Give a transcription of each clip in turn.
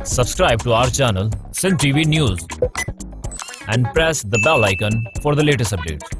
Subscribe to our channel, Sin TV News, and press the bell icon for the latest updates.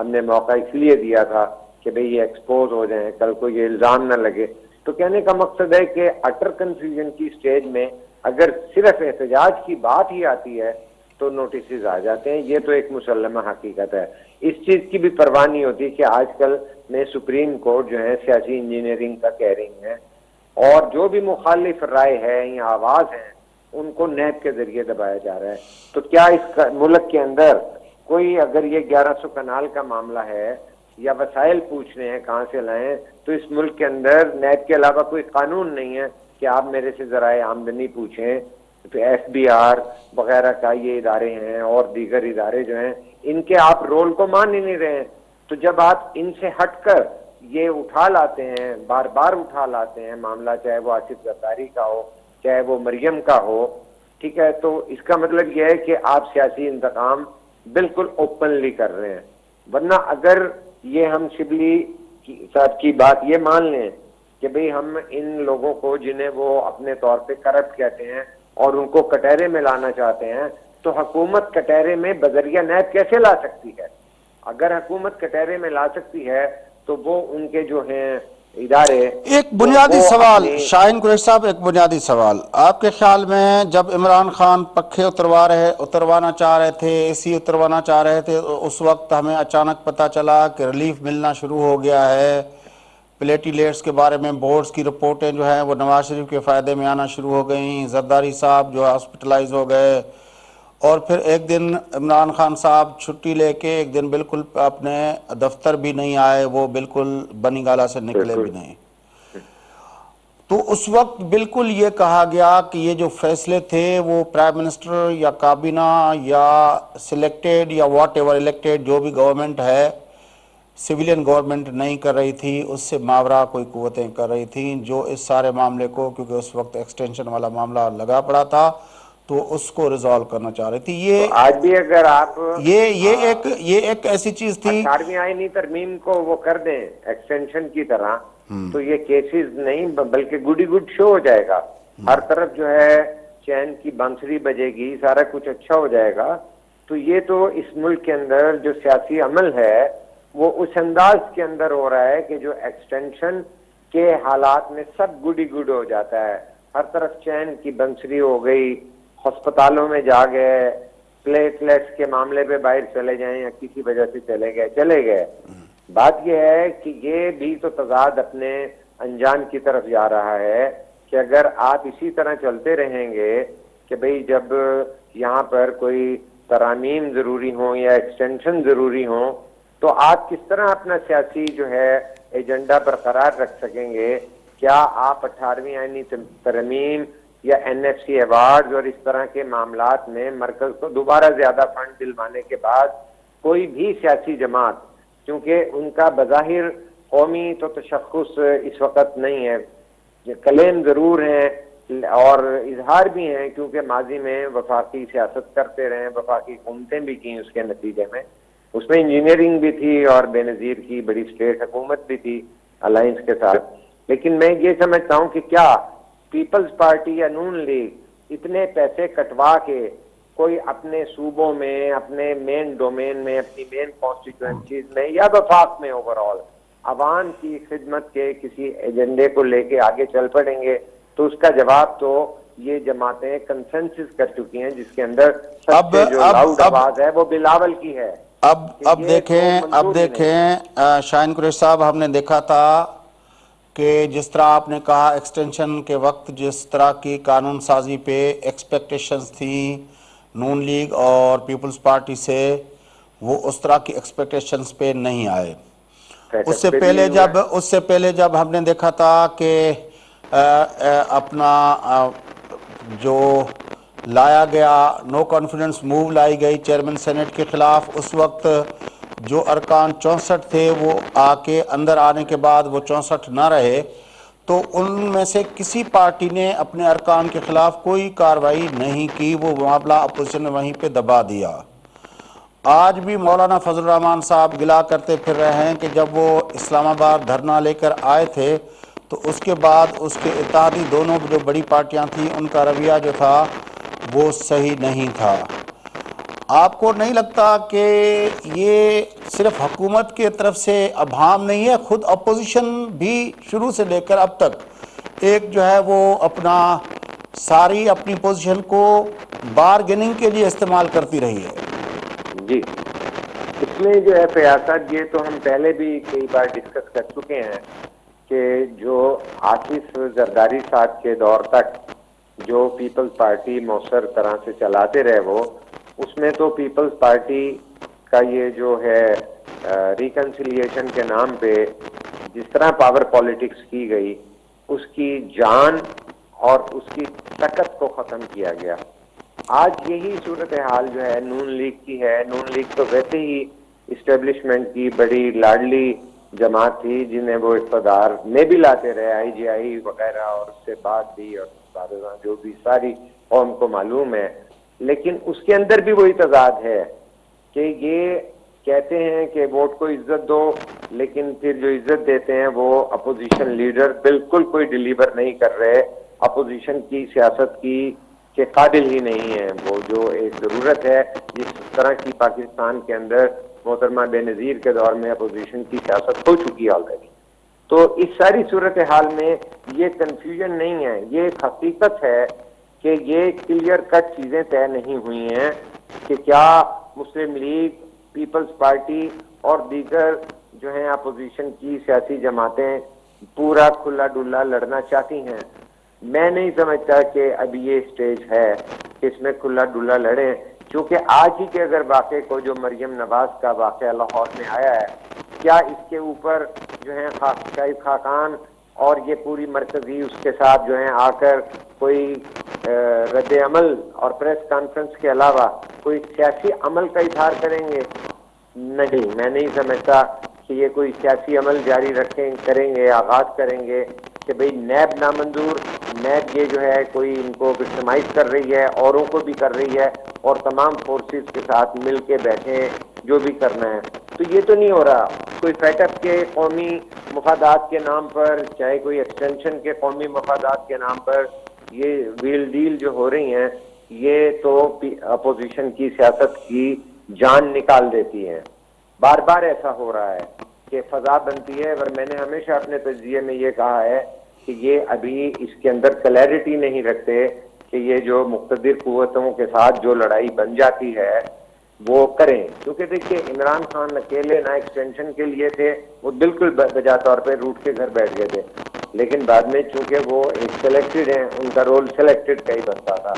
ہم نے موقع اس لیے دیا تھا کہ بھئی یہ ایکسپوز ہو جائیں, کل کو یہ الزام نہ لگے. تو کہنے کا مقصد ہے کہ اٹر کنفیوژن کی سٹیج میں اگر صرف احتجاج کی بات ہی آتی ہے تو نوٹسز آ جاتے ہیں. یہ تو ایک مسلمہ حقیقت ہے. اس چیز کی بھی پرواہ نہیں ہوتی کہ آج کل میں سپریم کورٹ جو ہے سیاسی انجینئرنگ کا کہہ رہی ہیں, اور جو بھی مخالف رائے ہے یا آواز ہے ان کو نیب کے ذریعے دبایا جا رہا ہے. تو کیا اس ملک کے اندر کوئی اگر یہ 1100 کنال کا معاملہ ہے یا وسائل پوچھ رہے ہیں کہاں سے لائیں, تو اس ملک کے اندر نیب کے علاوہ کوئی قانون نہیں ہے کہ آپ میرے سے ذرائع آمدنی پوچھیں. تو ایف بی آر وغیرہ کا یہ ادارے ہیں اور دیگر ادارے جو ہیں ان کے آپ رول کو مان ہی نہیں رہے ہیں. تو جب آپ ان سے ہٹ کر یہ اٹھا لاتے ہیں, بار بار اٹھا لاتے ہیں معاملہ, چاہے وہ آصف زرداری کا ہو چاہے وہ مریم کا ہو, ٹھیک ہے, تو اس کا مطلب یہ ہے کہ آپ سیاسی انتقام بالکل اوپنلی کر رہے ہیں. ورنہ اگر یہ ہم شبلی صاحب کی بات یہ مان لیں کہ بھئی ہم ان لوگوں کو جنہیں وہ اپنے طور پہ کرپٹ کہتے ہیں اور ان کو کٹہرے میں لانا چاہتے ہیں, تو حکومت کٹہرے میں بذریعہ نیب کیسے لا سکتی ہے؟ اگر حکومت کٹہرے میں لا سکتی ہے تو وہ ان کے جو ہیں ادارے. ایک بنیادی سوال شاہین قریشی صاحب, ایک بنیادی سوال, آپ کے خیال میں جب عمران خان پکھے اتروانا چاہ رہے تھے, اے سی اتروانا چاہ رہے تھے, اس وقت ہمیں اچانک پتہ چلا کہ ریلیف ملنا شروع ہو گیا ہے, پلیٹیلیٹس کے بارے میں بورڈز کی رپورٹیں جو ہیں وہ نواز شریف کے فائدے میں آنا شروع ہو گئیں, زرداری صاحب جو ہاسپٹلائز ہو گئے, اور پھر ایک دن عمران خان صاحب چھٹی لے کے ایک دن بالکل اپنے دفتر بھی نہیں آئے, وہ بالکل بنی گالہ سے نکلے بھی نہیں. تو اس وقت بالکل یہ کہا گیا کہ یہ جو فیصلے تھے وہ پرائم منسٹر یا کابینہ یا سلیکٹڈ یا واٹ ایور الیکٹڈ جو بھی گورنمنٹ ہے, سویلین گورنمنٹ نہیں کر رہی تھی, اس سے ماورا کوئی قوتیں کر رہی تھیں جو اس سارے معاملے کو, کیونکہ اس وقت ایکسٹینشن والا معاملہ لگا پڑا تھا, تو اس کو ریزالو کرنا چاہ رہی تھی. تو آج بھی اگر آپ یہ ایک ایسی چیز تھی 18ویں آئینی ترمیم کو وہ کر دیں ایکسٹینشن کی طرح, تو یہ کیسز نہیں بلکہ گڈی گڈ شو ہو جائے گا. ہر طرف جو ہے چین کی بانسری بجے گی, سارا کچھ اچھا ہو جائے گا. تو یہ تو اس ملک کے اندر جو سیاسی عمل ہے وہ اس انداز کے اندر ہو رہا ہے کہ جو ایکسٹینشن کے حالات میں سب گڈی گڈ ہو جاتا ہے. ہر طرف چین کی بنسری ہو گئی, ہسپتالوں میں جا گئے, پلیٹلیٹس کے معاملے پہ باہر چلے جائیں یا کسی وجہ سے چلے گئے. بات یہ ہے کہ یہ بھی تو تضاد اپنے انجام کی طرف جا رہا ہے کہ اگر آپ اسی طرح چلتے رہیں گے کہ بھئی جب یہاں پر کوئی ترامیم ضروری ہوں یا ایکسٹینشن ضروری ہوں تو آپ کس طرح اپنا سیاسی جو ہے ایجنڈا برقرار رکھ سکیں گے؟ کیا آپ 18ویں آئینی ترمیم یا این ایف سی ایوارڈز اور اس طرح کے معاملات میں مرکز کو دوبارہ زیادہ فنڈ دلوانے کے بعد کوئی بھی سیاسی جماعت, کیونکہ ان کا بظاہر قومی تو تشخص اس وقت نہیں ہے, کلیم ضرور ہیں اور اظہار بھی ہیں کیونکہ ماضی میں وفاقی سیاست کرتے رہے, وفاقی حکومتیں بھی کی, اس کے نتیجے میں اس میں انجینئرنگ بھی تھی اور بے نظیر کی بڑی اسٹیٹ حکومت بھی تھی الائنس کے ساتھ. لیکن میں یہ سمجھتا ہوں کہ کیا پیپلز پارٹی یا نون لیگ اتنے پیسے کٹوا کے کوئی اپنے صوبوں میں, اپنے مین ڈومین میں, اپنی مین کانسٹیٹوئنسیز میں یا وفاق میں اوور آل عوام کی خدمت کے کسی ایجنڈے کو لے کے آگے چل پڑیں گے؟ تو اس کا جواب تو یہ جماعتیں کنسنسس کر چکی ہیں جس کے اندر سب سے جو لاؤڈ آواز ہے وہ بلاول کی ہے. اب دیکھیں شاہین قریشی صاحب, ہم نے دیکھا تھا کہ جس طرح آپ نے کہا ایکسٹینشن کے وقت جس طرح کی قانون سازی پہ ایکسپیکٹیشنز تھیں نون لیگ اور پیپلز پارٹی سے, وہ اس طرح کی ایکسپیکٹیشنز پہ نہیں آئے. اس سے پہلے جب ہم نے دیکھا تھا کہ اپنا جو لایا گیا نو کانفیڈنس موو لائی گئی چیئرمین سینٹ کے خلاف, اس وقت جو ارکان 64 تھے وہ آ کے اندر آنے کے بعد وہ 64 نہ رہے, تو ان میں سے کسی پارٹی نے اپنے ارکان کے خلاف کوئی کارروائی نہیں کی, وہ معاملہ اپوزیشن نے وہیں پہ دبا دیا. آج بھی مولانا فضل الرحمان صاحب گلا کرتے پھر رہے ہیں کہ جب وہ اسلام آباد دھرنا لے کر آئے تھے تو اس کے بعد اس کے اتحادی دونوں جو بڑی پارٹیاں تھیں ان کا رویہ جو تھا وہ صحیح نہیں تھا. آپ کو نہیں لگتا کہ یہ صرف حکومت کی طرف سے ابہام نہیں ہے، خود اپوزیشن بھی شروع سے لے کر اب تک ایک جو ہے وہ اپنا ساری اپنی پوزیشن کو بارگیننگ کے لیے استعمال کرتی رہی ہے؟ جی، اس میں جو ہے فیاض، یہ تو ہم پہلے بھی کئی بار ڈسکس کر چکے ہیں کہ جو آصف زرداری صاحب کے دور تک جو پیپلز پارٹی مؤثر طرح سے چلاتے رہے وہ، اس میں تو پیپلز پارٹی کا یہ جو ہے ریکنسیلیشن کے نام پہ جس طرح پاور پالیٹکس کی گئی، اس کی جان اور اس کی طاقت کو ختم کیا گیا۔ آج یہی صورتحال جو ہے نون لیگ کی ہے۔ نون لیگ تو ویسے ہی اسٹیبلشمنٹ کی بڑی لاڈلی جماعت تھی، جنہیں وہ اقتدار میں بھی لاتے رہے، آئی جی آئی وغیرہ، اور اس سے بعد بھی، اور جو بھی ساری قوم کو معلوم ہے۔ لیکن اس کے اندر بھی وہی تضاد ہے کہ یہ کہتے ہیں کہ ووٹ کو عزت دو، لیکن پھر جو عزت دیتے ہیں وہ اپوزیشن لیڈر بالکل کوئی ڈیلیور نہیں کر رہے، اپوزیشن کی سیاست کی کے قابل ہی نہیں ہے۔ وہ جو ایک ضرورت ہے جس طرح کی پاکستان کے اندر محترمہ بے نظیر کے دور میں اپوزیشن کی سیاست ہو چکی ہے آلریڈی۔ تو اس ساری صورتحال میں یہ کنفیوژن نہیں ہے، یہ ایک حقیقت ہے کہ یہ کلیئر کٹ چیزیں طے نہیں ہوئی ہیں کہ کیا مسلم لیگ، پیپلز پارٹی اور دیگر جو ہیں اپوزیشن کی سیاسی جماعتیں پورا کھلا ڈلا لڑنا چاہتی ہیں۔ میں نہیں سمجھتا کہ ابھی یہ سٹیج ہے کہ اس میں کھلا ڈلا لڑیں، کیونکہ آج ہی کے اگر واقعے کو جو مریم نواز کا واقعہ لاہور میں آیا ہے، کیا اس کے اوپر جو ہیں شاہد خاقان اور یہ پوری مرکزی اس کے ساتھ جو ہیں آ کر کوئی رد عمل اور پریس کانفرنس کے علاوہ کوئی سیاسی عمل کا اظہار کریں گے؟ نہیں، میں نہیں سمجھتا کہ یہ کوئی سیاسی عمل جاری کریں گے، آغاز کریں گے کہ بھئی نیب نامنظور، نیب یہ جو ہے کوئی ان کو وکٹمائز کر رہی ہے، اوروں کو بھی کر رہی ہے، اور تمام فورسز کے ساتھ مل کے بیٹھیں جو بھی کرنا ہے۔ تو یہ تو نہیں ہو رہا۔ کوئی فیٹ اپ کے قومی مفادات کے نام پر، چاہے کوئی ایکسٹینشن کے قومی مفادات کے نام پر یہ ویل ڈیل جو ہو رہی ہیں، یہ تو اپوزیشن کی سیاست کی جان نکال دیتی ہیں۔ بار بار ایسا ہو رہا ہے کہ فضا بنتی ہے، اور میں نے ہمیشہ اپنے تجزیے میں یہ کہا ہے کہ یہ ابھی اس کے اندر کلیئرٹی نہیں رکھتے کہ یہ جو مقتدر قوتوں کے ساتھ جو لڑائی بن جاتی ہے وہ کریں۔ کیونکہ دیکھیے عمران خان اکیلے نہ ایکسٹینشن کے لیے تھے، وہ بالکل بجا طور پہ روٹ کے گھر بیٹھ گئے تھے، لیکن بعد میں چونکہ وہ ایک سلیکٹڈ ہیں، ان کا رول سلیکٹڈ کا ہی بنتا تھا۔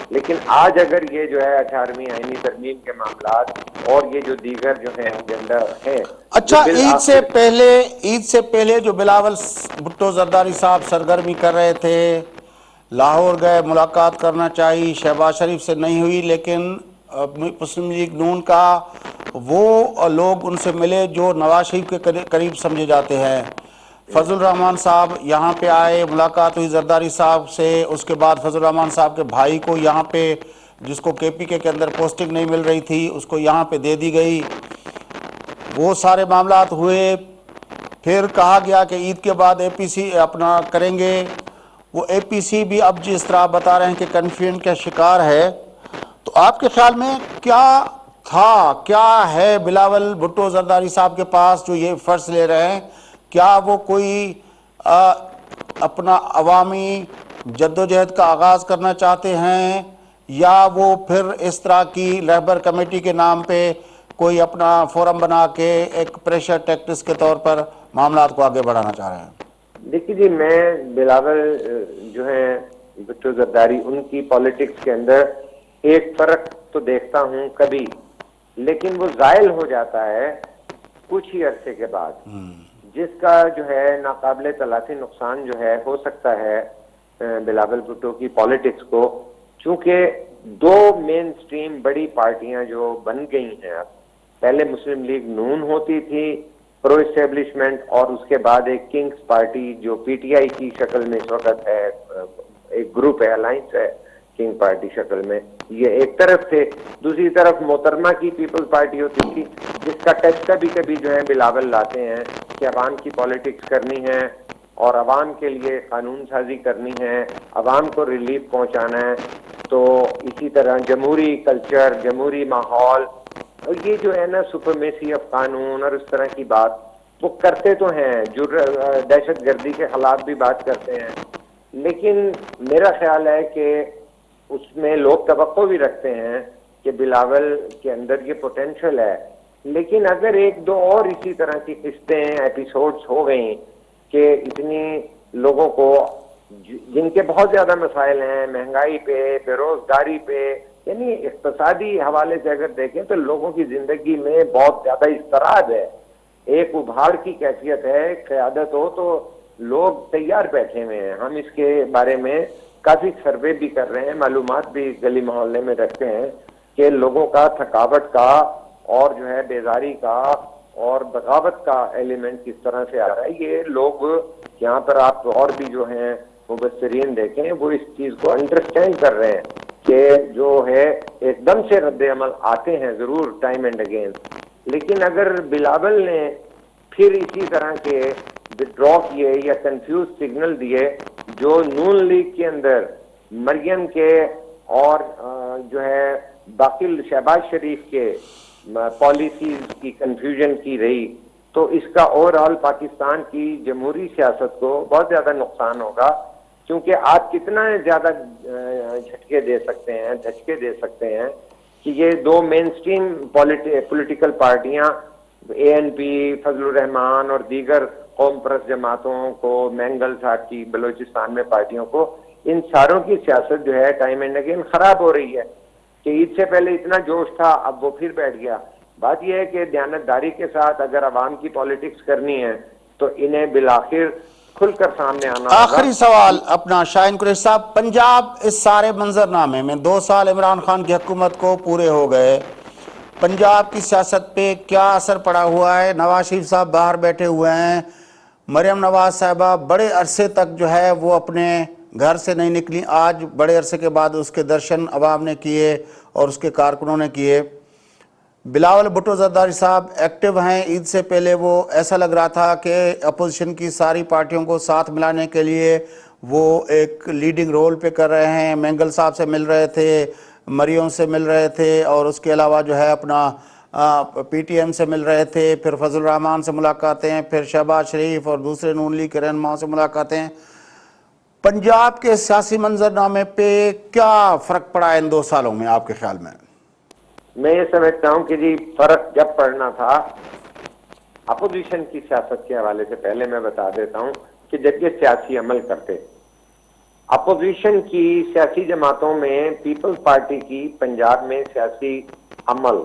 لیکن آج اگر یہ جو ہے 18ویں آئینی ترمیم کے معاملات اور یہ جو دیگر جو ہیں ایجنڈا ہیں، اچھا، عید سے پہلے جو بلاول بھٹو زرداری صاحب سرگرمی کر رہے تھے، لاہور گئے، ملاقات کرنا چاہی، شہباز شریف سے نہیں ہوئی، لیکن مسلم لیگ نون کا وہ لوگ ان سے ملے جو نواز شریف کے قریب سمجھے جاتے ہیں۔ فضل الرحمان صاحب یہاں پہ آئے، ملاقات ہوئی زرداری صاحب سے، اس کے بعد فضل الرحمان صاحب کے بھائی کو یہاں پہ، جس کو کے پی کے اندر پوسٹنگ نہیں مل رہی تھی، اس کو یہاں پہ دے دی گئی۔ وہ سارے معاملات ہوئے، پھر کہا گیا کہ عید کے بعد اے پی سی اپنا کریں گے۔ وہ اے پی سی بھی اب جس طرح بتا رہے ہیں کہ کنفیوژن کا شکار ہے۔ تو آپ کے خیال میں کیا تھا، کیا ہے بلاول بھٹو زرداری صاحب کے پاس جو یہ فرض لے رہے ہیں؟ کیا وہ کوئی اپنا عوامی جدوجہد کا آغاز کرنا چاہتے ہیں، یا وہ پھر اس طرح کی رہبر کمیٹی کے نام پہ کوئی اپنا فورم بنا کے ایک پریشر ٹیکٹس کے طور پر معاملات کو آگے بڑھانا چاہ رہے ہیں؟ دیکھیے جی، میں بلاول جو ہے بھٹو زرداری، ان کی پالیٹکس کے اندر ایک فرق تو دیکھتا ہوں کبھی، لیکن وہ زائل ہو جاتا ہے کچھ ہی عرصے کے بعد، جس کا جو ہے ناقابل تلافی نقصان جو ہے ہو سکتا ہے بلاول بھٹو کی پالیٹکس کو، چونکہ دو مین سٹریم بڑی پارٹیاں جو بن گئی ہیں۔ پہلے مسلم لیگ نون ہوتی تھی پرو اسٹیبلشمنٹ، اور اس کے بعد ایک کنگز پارٹی جو پی ٹی آئی کی شکل میں اس وقت ہے، ایک گروپ ہے، الائنس ہے کنگ پارٹی شکل میں، یہ ایک طرف تھے۔ دوسری طرف محترمہ کی پیپلز پارٹی ہوتی تھی، جس کا ٹچ کبھی کبھی جو ہے بلاول لاتے ہیں کہ عوام کی پالیٹکس کرنی ہے اور عوام کے لیے قانون سازی کرنی ہے، عوام کو ریلیف پہنچانا ہے۔ تو اسی طرح جمہوری کلچر، جمہوری ماحول، اور یہ جو ہے نا سپرمیسی آف قانون اور اس طرح کی بات وہ کرتے تو ہیں، دہشت گردی کے خلاف بھی بات کرتے ہیں، لیکن میرا خیال ہے کہ اس میں لوگ توقع بھی رکھتے ہیں کہ بلاول کے اندر یہ پوٹینشل ہے، لیکن اگر ایک دو اور اسی طرح کی قسطیں ایپیسوڈز ہو گئیں کہ اتنی لوگوں کو جن کے بہت زیادہ مسائل ہیں، مہنگائی پہ، بے روزگاری پہ، یعنی اقتصادی حوالے سے اگر دیکھیں تو لوگوں کی زندگی میں بہت زیادہ اضطراب ہے، ایک ابھار کی کیفیت ہے، قیادت ہو تو لوگ تیار بیٹھے ہوئے ہیں۔ ہم اس کے بارے میں کافی سروے بھی کر رہے ہیں، معلومات بھی گلی محلے میں رکھتے ہیں کہ لوگوں کا تھکاوٹ کا اور جو ہے بیزاری کا اور بغاوت کا ایلیمنٹ کس طرح سے آ رہا ہے۔ یہ لوگ یہاں پر آپ اور بھی جو ہیں مبصرین دیکھیں وہ اس چیز کو انڈرسٹینڈ کر رہے ہیں کہ جو ہے ایک دم سے رد عمل آتے ہیں ضرور ٹائم اینڈ اگین، لیکن اگر بلاول نے پھر اسی طرح کے وڈرا کیے یا کنفیوز سگنل دیے جو نون لیگ کے اندر مریم کے اور جو ہے باقی شہباز شریف کے پالیسیز کی کنفیوژن کی رہی، تو اس کا اوور آل پاکستان کی جمہوری سیاست کو بہت زیادہ نقصان ہوگا، کیونکہ آپ کتنا زیادہ جھٹکے دے سکتے ہیں کہ یہ دو مین سٹریم پولیٹیکل پارٹیاں اے این پی، فضل الرحمان اور دیگر قوم پرست جماعتوں کو، مینگل صاحب کی بلوچستان میں پارٹیوں کو، ان ساروں کی سیاست جو ہے ٹائم اینڈ اگین خراب ہو رہی ہے کہ عید سے پہلے اتنا جوش تھا اب وہ پھر بیٹھ گیا۔ بات یہ ہے کہ دیانتداری کے ساتھ اگر عوام کی پالیٹکس کرنی ہے تو انہیں بالآخر کھل کر سامنے آنا ہوگا۔ آخری سوال اپنا شاہین قریشی صاحب، پنجاب اس سارے منظرنامے میں 2 سال عمران خان کی حکومت کو پورے ہو گئے، پنجاب کی سیاست پہ کیا اثر پڑا ہوا ہے؟ نواز شریف صاحب باہر بیٹھے ہوئے ہیں، مریم نواز صاحبہ بڑے عرصے تک جو ہے وہ اپنے گھر سے نہیں نکلی، آج بڑے عرصے کے بعد اس کے درشن عوام نے کیے اور اس کے کارکنوں نے کیے۔ بلاول بھٹو زرداری صاحب ایکٹیو ہیں، عید سے پہلے وہ ایسا لگ رہا تھا کہ اپوزیشن کی ساری پارٹیوں کو ساتھ ملانے کے لیے وہ ایک لیڈنگ رول پہ کر رہے ہیں، مینگل صاحب سے مل رہے تھے، مریم سے مل رہے تھے، اور اس کے علاوہ جو ہے اپنا پی ٹی ایم سے مل رہے تھے، پھر فضل الرحمان سے ملاقاتیں، پھر شہباز شریف اور دوسرے نون لیگ کے رہنماؤں سے ملاقاتیں۔ پنجاب کے سیاسی منظرنامے پہ کیا فرق پڑا ہے ان 2 سالوں میں آپ کے خیال میں؟ میں یہ سمجھتا ہوں کہ جی فرق جب پڑنا تھا اپوزیشن کی سیاست کے حوالے سے پہلے میں بتا دیتا ہوں کہ جب یہ سیاسی عمل کرتے، اپوزیشن کی سیاسی جماعتوں میں پیپلز پارٹی کی پنجاب میں سیاسی عمل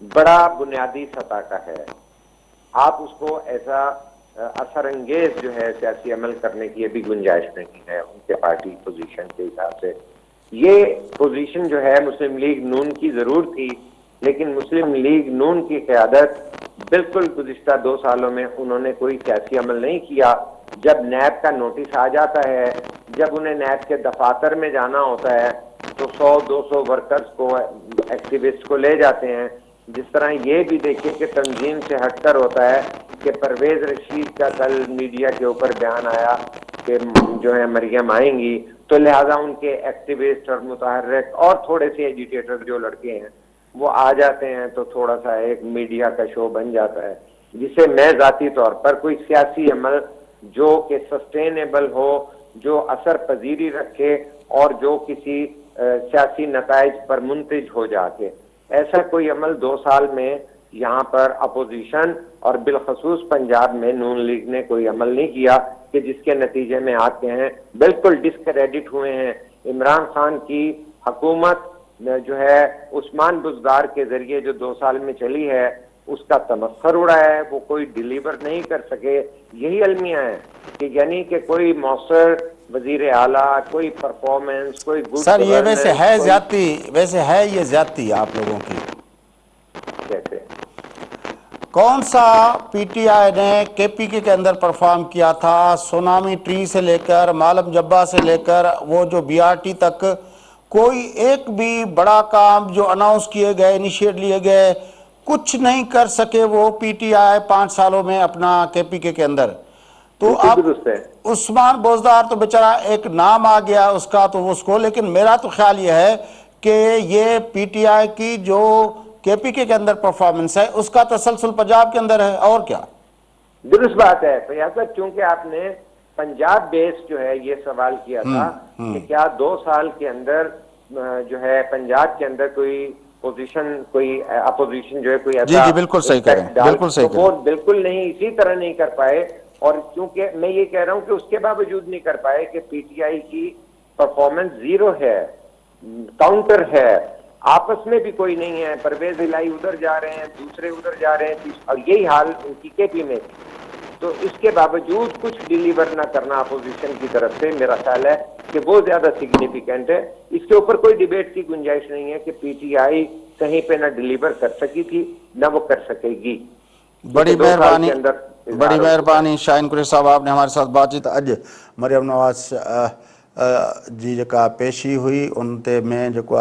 بڑا بنیادی سطح کا ہے، آپ اس کو ایسا اثر انگیز جو ہے سیاسی عمل کرنے کی ابھی گنجائش نہیں ہے ان کے پارٹی پوزیشن کے حساب سے۔ یہ پوزیشن جو ہے مسلم لیگ نون کی ضرور تھی، لیکن مسلم لیگ نون کی قیادت بالکل گزشتہ 2 سالوں میں انہوں نے کوئی سیاسی عمل نہیں کیا۔ جب نیب کا نوٹس آ جاتا ہے، جب انہیں نیب کے دفاتر میں جانا ہوتا ہے تو 100-200 ورکرز کو، ایکٹیوسٹ کو لے جاتے ہیں۔ جس طرح یہ بھی دیکھیں کہ تنظیم سے ہٹ کر ہوتا ہے کہ پرویز رشید کا کل میڈیا کے اوپر بیان آیا کہ جو ہے مریم آئیں گی، تو لہٰذا ان کے ایکٹیوسٹ اور متحرک اور تھوڑے سے ایجیٹیٹر جو لڑکے ہیں وہ آ جاتے ہیں، تو تھوڑا سا ایک میڈیا کا شو بن جاتا ہے، جسے میں ذاتی طور پر کوئی سیاسی عمل جو کہ سسٹینیبل ہو، جو اثر پذیری رکھے اور جو کسی سیاسی نتائج پر منتج ہو جا کے، ایسا کوئی عمل 2 سال میں یہاں پر اپوزیشن اور بالخصوص پنجاب میں نون لیگ نے کوئی عمل نہیں کیا کہ جس کے نتیجے میں آتے ہیں بالکل ڈسکریڈٹ ہوئے ہیں۔ عمران خان کی حکومت جو ہے عثمان بزدار کے ذریعے جو 2 سال میں چلی ہے اس کا تمسخر اڑا ہے، وہ کوئی ڈیلیور نہیں کر سکے۔ یہی المیہ ہے کہ یعنی کہ کوئی مؤثر وزیر اعلیٰ، کوئی پرفارمنس، کوئی گڈ سر یہ ویسے ہے زیادتی، ویسے ہے یہ زیادتی آپ لوگوں کی؟ کیسے؟ کون سا پی ٹی آئی نے کے پی کے اندر پرفارم کیا تھا؟ سونامی ٹری سے لے کر مالم جبہ سے لے کر وہ جو بی آر ٹی تک کوئی ایک بھی بڑا کام جو اناؤنس کیے گئے، انیشیٹ لیے گئے، کچھ نہیں کر سکے وہ پی ٹی آئی 5 سالوں میں اپنا کے پی کے اندر۔ تو بالکل آپ درست ہے۔ عثمان بوزدار تو بیچارہ ایک نام آ گیا اس کا تو اس کو، لیکن میرا تو خیال یہ ہے کہ یہ پی ٹی آئی کی جو کے پی کے اندر پرفارمنس ہے اس کا تسلسل پنجاب کے اندر ہے، اور کیا؟ درست بات ہے فیاض صاحب، چونکہ آپ نے پنجاب بیس جو ہے یہ سوال کیا تھا کہ کیا 2 سال کے اندر جو ہے پنجاب کے اندر کوئی پوزیشن، کوئی اپوزیشن جو ہے کوئی ایسا جی بالکل صحیح کہہ رہے ہیں، بالکل صحیح تو کہہ رہے وہ ہیں۔ بالکل نہیں، اسی طرح نہیں کر پائے۔ اور کیونکہ میں یہ کہہ رہا ہوں کہ اس کے باوجود نہیں کر پائے کہ پی ٹی آئی کی پرفارمنس زیرو ہے، کاؤنٹر ہے، آپس میں بھی کوئی نہیں ہے، پرویز الہی ادھر جا رہے ہیں، دوسرے ادھر جا رہے ہیں، اور یہی حال ان کی کے پی میں تھی۔ تو اس کے باوجود کچھ ڈیلیور نہ کرنا اپوزیشن کی طرف سے، میرا خیال ہے کہ وہ زیادہ سگنیفیکنٹ ہے۔ اس کے اوپر کوئی ڈیبیٹ کی گنجائش نہیں ہے کہ پی ٹی آئی کہیں پہ نہ ڈیلیور کر سکی تھی نہ وہ کر سکے گی۔ بڑی مہربانی، بڑی اظہار ہو چکا ہے۔ مہربانی شاہین قریشی صاحب، آپ نے ہمارے ساتھ بات چیت۔ اج مریم نواز جی جکا پیشی ہوئی ان تے میں جکو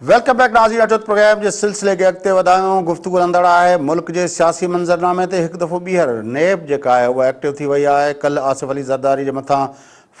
ویلکم بیک ناظرین، اچو پروگرام کے سلسلے کے اگتے ودایوں، گفتگو اندڑ ہے ملک کے سیاسی منظرنامے تے ایک دفعہ بیہر نیب جکا ہے وہ ایکٹیو تھی وئی ہے۔ کل آصف علی زرداری کے متھاں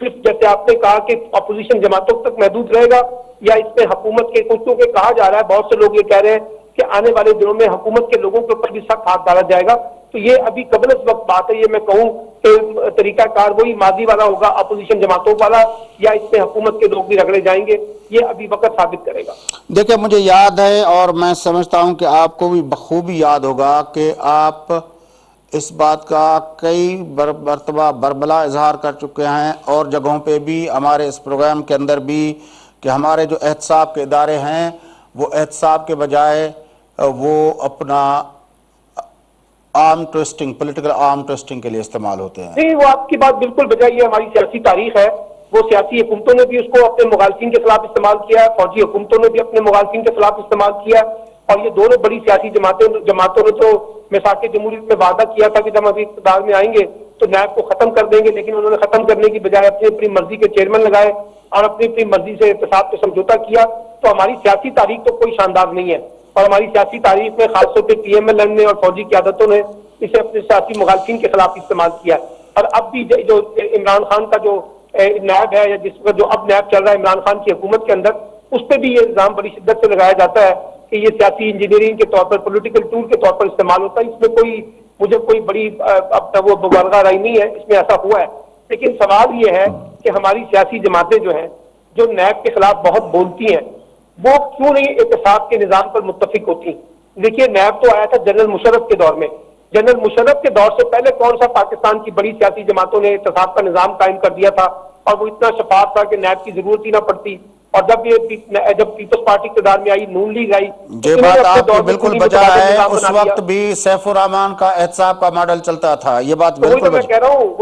صرف جیسے آپ نے کہا کہ اپوزیشن جماعتوں تک محدود رہے گا یا اس میں حکومت کے کچھ کے کہا جا رہا ہے, بہت سے لوگ یہ کہہ رہے ہیں کہ آنے والے دنوں میں حکومت کے لوگوں کے اوپر بھی سخت ہاتھ ڈالا جائے گا, تو یہ ابھی قبل از وقت بات ہے. یہ میں کہوں کہ طریقہ کار وہی ماضی والا ہوگا اپوزیشن جماعتوں والا, یا اس میں حکومت کے لوگ بھی رگڑے جائیں گے, یہ ابھی وقت ثابت کرے گا. دیکھیں مجھے یاد ہے اور میں سمجھتا ہوں کہ آپ کو بھی بخوبی یاد ہوگا کہ آپ اس بات کا کئی مرتبہ بربلا اظہار کر چکے ہیں اور جگہوں پہ بھی, ہمارے اس پروگرام کے اندر بھی, کہ ہمارے جو احتساب کے ادارے ہیں وہ احتساب کے بجائے وہ اپنا آرم ٹویسٹنگ, پولیٹیکل آرم ٹویسٹنگ کے لیے استعمال ہوتے ہیں. نہیں, وہ آپ کی بات بالکل بجائے, یہ ہماری سیاسی تاریخ ہے. وہ سیاسی حکومتوں نے بھی اس کو اپنے مخالفین کے خلاف استعمال کیا ہے, فوجی حکومتوں نے بھی اپنے مخالفین کے خلاف استعمال کیا ہے, اور یہ دونوں بڑی سیاسی جماعتوں نے تو میثاق جمہوریت میں وعدہ کیا تھا کہ جب ہم اقتدار میں آئیں گے تو نیب کو ختم کر دیں گے, لیکن انہوں نے ختم کرنے کی بجائے اپنی اپنی مرضی کے چیئرمین لگائے اور اپنی اپنی مرضی سے احتساب پہ سمجھوتا کیا. تو ہماری سیاسی تاریخ تو کوئی شاندار نہیں ہے, اور ہماری سیاسی تاریخ میں خاص طور پہ پی ایم ایل این نے اور فوجی قیادتوں نے اسے اپنے سیاسی مخالفین کے خلاف استعمال کیا. اور اب بھی جو عمران خان کا جو نیب ہے, یا جس پر جو اب نیب چل رہا ہے عمران خان کی حکومت کے اندر, اس پہ بھی یہ الزام بڑی شدت سے لگایا جاتا ہے کہ یہ سیاسی انجینئرنگ کے طور پر, پولیٹیکل ٹول کے طور پر استعمال ہوتا ہے. اس میں کوئی مجھے کوئی بڑی اب تک وہ مبالغہ رائے نہیں ہے, اس میں ایسا ہوا ہے. لیکن سوال یہ ہے کہ ہماری سیاسی جماعتیں جو ہیں, جو نیب کے خلاف بہت بولتی ہیں, وہ کیوں نہیں احتساب کے نظام پر متفق ہوتی؟ دیکھیے, نیب تو آیا تھا جنرل مشرف کے دور میں. جنرل مشرف کے دور سے پہلے کون سا پاکستان کی بڑی سیاسی جماعتوں نے احتساب کا نظام قائم کر دیا تھا, اور وہ اتنا شفاف تھا کہ نیب کی ضرورت ہی نہ پڑتی. اور جب پیپلز پارٹی اقتدار میں آئی, نون لیگ آئی, یہ بات آپ کی بالکل بجا ہے. اس وقت بھی سیف الرحمان کا احتساب کا ماڈل چلتا تھا, یہ بات بالکل وہی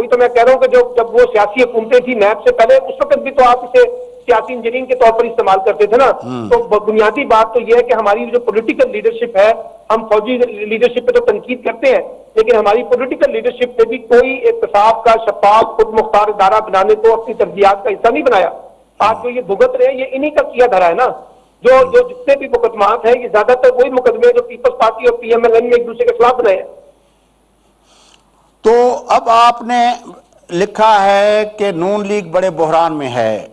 تو میں کہہ رہا ہوں کہ جب وہ سیاسی حکومتیں تھی نیب سے پہلے, اس وقت بھی تو آپ اسے سیاسی انجینئرنگ کے طور پر استعمال کرتے تھے نا. تو بنیادی بات تو یہ ہے کہ ہماری جو پولیٹیکل لیڈرشپ ہے, ہم فوجی لیڈرشپ پہ تو تنقید کرتے ہیں, لیکن ہماری پولیٹیکل لیڈرشپ نے بھی کوئی احتساب کا شفاف خود مختار ادارہ بنانے کو اپنی ترجیحات کا حصہ نہیں بنایا. آج جو یہ بھگت رہے ہیں, یہ انہی کا کیا دھرا ہے نا. جو جتنے بھی مقدمات ہیں, یہ زیادہ تر وہی مقدمے ہیں جو پیپلز پارٹی اور پی ایم ایل این نے ایک دوسرے کے خلاف بنائے ہیں. تو اب آپ نے لکھا ہے کہ نون لیگ بڑے بحران میں ہے.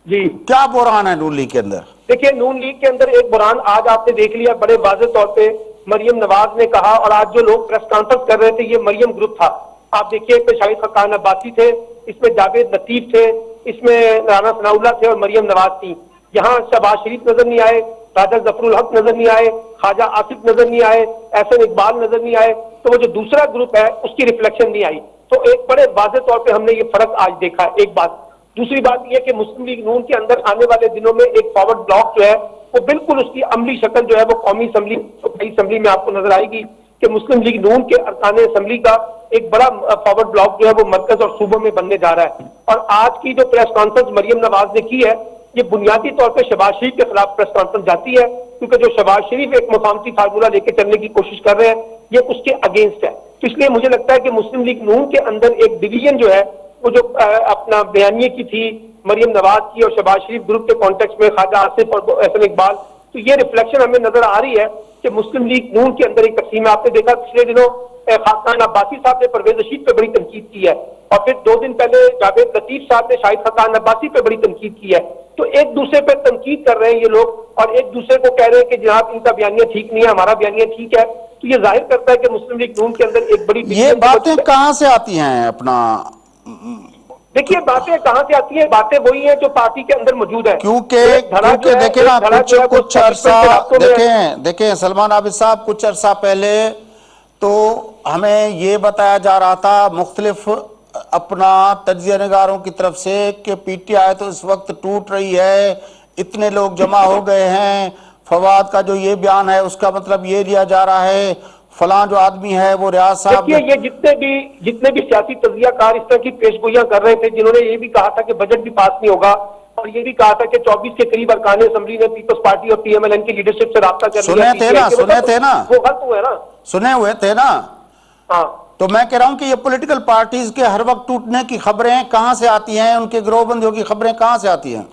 جی, کیا بحران ہے نون لیگ کے اندر؟ دیکھیے, نون لیگ کے اندر ایک بحران آج آپ نے دیکھ لیا بڑے واضح طور پہ. مریم نواز نے کہا, اور آج جو لوگ پریس کانفرنس کر رہے تھے, یہ مریم گروپ تھا. آپ دیکھیے کہ شاہد خاقان عباسی تھے, اس میں جاوید لطیف تھے, اس میں رانا ثناء اللہ تھے, اور مریم نواز تھی. یہاں شہباز شریف نظر نہیں آئے, راجہ ظفر الحق نظر نہیں آئے, خواجہ آصف نظر نہیں آئے, احسن اقبال نظر نہیں آئے. تو وہ جو دوسرا گروپ ہے اس کی ریفلیکشن نہیں آئی. تو ایک بڑے واضح طور پہ ہم نے یہ فرق آج دیکھا ہے. ایک بات. دوسری بات یہ کہ مسلم لیگ نون کے اندر آنے والے دنوں میں ایک فارورڈ بلاک جو ہے, وہ بالکل اس کی عملی شکل جو ہے وہ قومی اسمبلی میں آپ کو نظر آئے گی کہ مسلم لیگ نون کے ارکان اسمبلی کا ایک بڑا فارورڈ بلاک جو ہے وہ مرکز اور صوبوں میں بننے جا رہا ہے. اور آج کی جو پریس کانفرنس مریم نواز نے کی ہے, یہ بنیادی طور پہ شہباز شریف کے خلاف پریس کانفرنس جاتی ہے, کیونکہ جو شہباز شریف ایک مفاہمتی فارمولہ لے کے چلنے کی کوشش کر رہے ہیں, یہ اس کے اگینسٹ ہے. تو اس لیے مجھے لگتا ہے کہ مسلم لیگ نون کے اندر ایک ڈویژن جو ہے, وہ جو اپنا بیانیے کی تھی مریم نواز کی اور شہباز شریف گروپ کے کانٹیکس میں خواجہ آصف اور احسن اقبال, تو یہ ریفلیکشن ہمیں نظر آ رہی ہے کہ مسلم لیگ نون کے اندر ایک تقسیم ہے. آپ نے دیکھا پچھلے دنوں خاقان عباسی صاحب نے پرویز رشید پہ بڑی تنقید کی ہے, اور پھر 2 دن پہلے جاوید لطیف صاحب نے شاہد خاقان عباسی پہ بڑی تنقید کی ہے. تو ایک دوسرے پہ تنقید کر رہے ہیں یہ لوگ, اور ایک دوسرے کو کہہ رہے ہیں کہ جناب ان کا بیانیہ ٹھیک نہیں ہے, ہمارا بیانیہ ٹھیک ہے. تو یہ ظاہر کرتا ہے کہ مسلم لیگ نون کے اندر ایک بڑی یہ باتیں کہاں سے آتی ہیں اپنا؟ دیکھیے, باتیں کہاں سے آتی ہیں, باتیں وہی ہیں جو پارٹی کے اندر موجود ہے. کیونکہ دیکھیں نا, کچھ عرصہ دیکھیں سلمان عابد صاحب, کچھ عرصہ پہلے تو ہمیں یہ بتایا جا رہا تھا مختلف اپنا تجزیہ نگاروں کی طرف سے کہ پی ٹی آئی تو اس وقت ٹوٹ رہی ہے, اتنے لوگ جمع ہو گئے ہیں, فواد کا جو یہ بیان ہے اس کا مطلب یہ لیا جا رہا ہے, فلاں جو آدمی ہے وہ ریاض صاحب. دیکھیے, یہ جتنے بھی سیاسی تجزیہ کار اس طرح کی پیشگوئیاں کر رہے تھے, جنہوں نے یہ بھی کہا تھا کہ بجٹ بھی پاس نہیں ہوگا, اور یہ بھی کہا تھا کہ 24 کے قریب ارکان اسمبلی نے پیپلز پارٹی اور پی ایم ایل این کی لیڈرشپ سے رابطہ کر لیا. سنے تھے نا, وہ غلط ہوئے نا, سنے ہوئے تھے نا. ہاں, تو میں کہہ رہا ہوں کہ یہ پولیٹیکل پارٹیز کے ہر وقت ٹوٹنے کی خبریں کہاں سے آتی ہیں, ان کے گروہ بندیوں کی خبریں کہاں سے آتی ہیں؟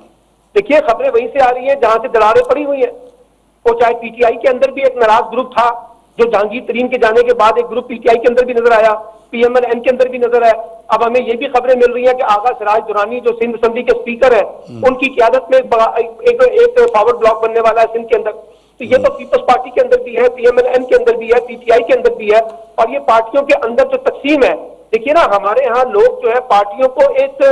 دیکھیے, خبریں وہیں سے آ رہی ہیں جہاں سے دراڑیں پڑی ہوئی ہیں. وہ چاہے پی ٹی آئی کے اندر بھی ایک ناراض گروپ تھا, جو جہانگیر ترین کے جانے کے بعد ایک گروپ پی ٹی آئی کے اندر بھی نظر آیا, پی ایم ایل این کے اندر بھی نظر ہے. اب ہمیں یہ بھی خبریں مل رہی ہیں کہ آغا سراج درانی جو سندھ اسمبلی کے اسپیکر ہیں, ان کی قیادت میں ایک پاور بلاک بننے والا ہے سندھ کے اندر. تو یہ تو پیپلز پارٹی کے اندر بھی ہے, پی ایم ایل این کے اندر بھی ہے, پی ٹی آئی کے اندر بھی ہے. اور یہ پارٹیوں کے اندر جو تقسیم ہے, دیکھیے نا, ہمارے ہاں لوگ جو ہے پارٹیوں کو ایک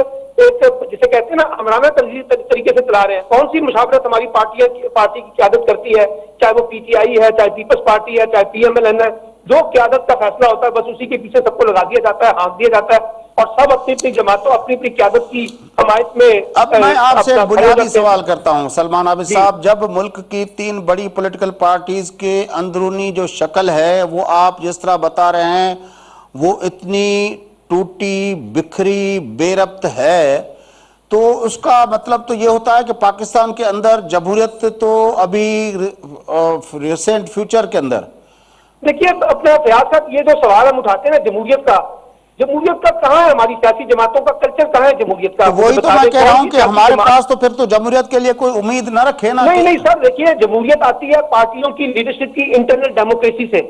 جسے کہتے ہیں نا امرانہ طریقے سے چلا رہے ہیں. کون سی مشاورت ہماری پارٹی کی قیادت کرتی ہے, چاہے وہ پی ٹی آئی ہے, چاہے پیپلز پارٹی ہے, چاہے پی ایم ایل این ہے, جو قیادت کا فیصلہ ہوتا ہے بس اسی کے پیچھے سب کو لگا دیا جاتا ہے, ہانک دیا جاتا ہے, اور سب اپنی اپنی جماعتوں اپنی اپنی قیادت کی حمایت میں. اب میں آپ سے بنیادی سوال کرتا ہوں سلمان عابد صاحب, جب ملک کی 3 بڑی پولیٹیکل پارٹیز کے اندرونی جو شکل ہے وہ آپ جس طرح بتا رہے ہیں وہ اتنی ٹوٹی بکھری بے ربط ہے, تو اس کا مطلب تو یہ ہوتا ہے کہ پاکستان کے اندر جمہوریت تو ابھی ریسنٹ فیوچر کے اندر. دیکھیے اپنا فیاض صاحب, یہ جو سوال ہم اٹھاتے ہیں نا جمہوریت کا کہاں ہے, ہماری سیاسی جماعتوں کا کلچر کہاں ہے جمہوریت کا؟ وہی تو میں کہہ رہا ہوں کہ ہمارے پاس تو پھر تو جمہوریت کے لیے کوئی امید نہ رکھے نا. نہیں سر, دیکھیے جمہوریت آتی ہے پارٹیوں کی لیڈرشپ کی انٹرنل ڈیموکریسی سے,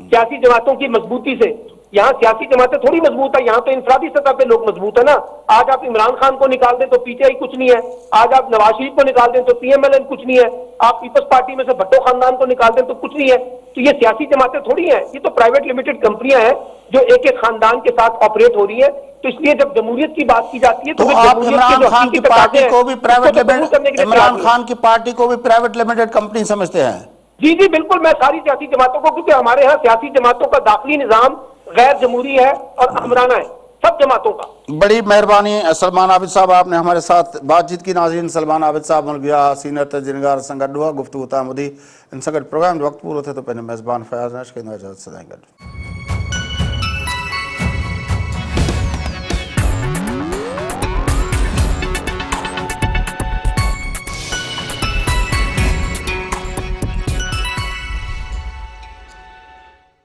سیاسی جماعتوں کی مضبوطی سے. یہاں سیاسی جماعتیں تھوڑی مضبوط ہے, یہاں تو انفرادی سطح پہ لوگ مضبوط ہے نا. آج آپ عمران خان کو نکال دیں تو پی ٹی آئی کچھ نہیں ہے, آج آپ نواز شریف کو نکال دیں تو پی ایم ایل این کچھ نہیں ہے, آپ پیپلز پارٹی میں سے بھٹو خاندان کو نکال دیں تو کچھ نہیں ہے. تو یہ سیاسی جماعتیں تھوڑی ہیں, یہ تو پرائیویٹ لمیٹڈ کمپنیاں ہیں جو ایک ایک خاندان کے ساتھ آپریٹ ہو رہی ہیں. تو اس لیے جب جمہوریت کی بات کی جاتی ہے تو آپ عمران خان کی پارٹی کو بھی پرائیویٹ لمیٹڈ کمپنی سمجھتے ہیں؟ جی بالکل, میں ساری سیاسی جماعتوں کو, کیونکہ ہمارے ہاں سیاسی جماعتوں کا داخلی نظام غیر جمہوری ہے اور آمرانہ ہے سب جماعتوں کا. بڑی مہربانی سلمان عابد صاحب, آپ نے ہمارے ساتھ بات چیت کی. ناظرین, سلمان عابد صاحب ملگیا سینئر تجزیہ سنگت ہوا گفتگو تامدی ان سنگت پروگرام وقت پورو تھے تو پہلے میزبان فیاض نش کے اجازت سے دیں گے.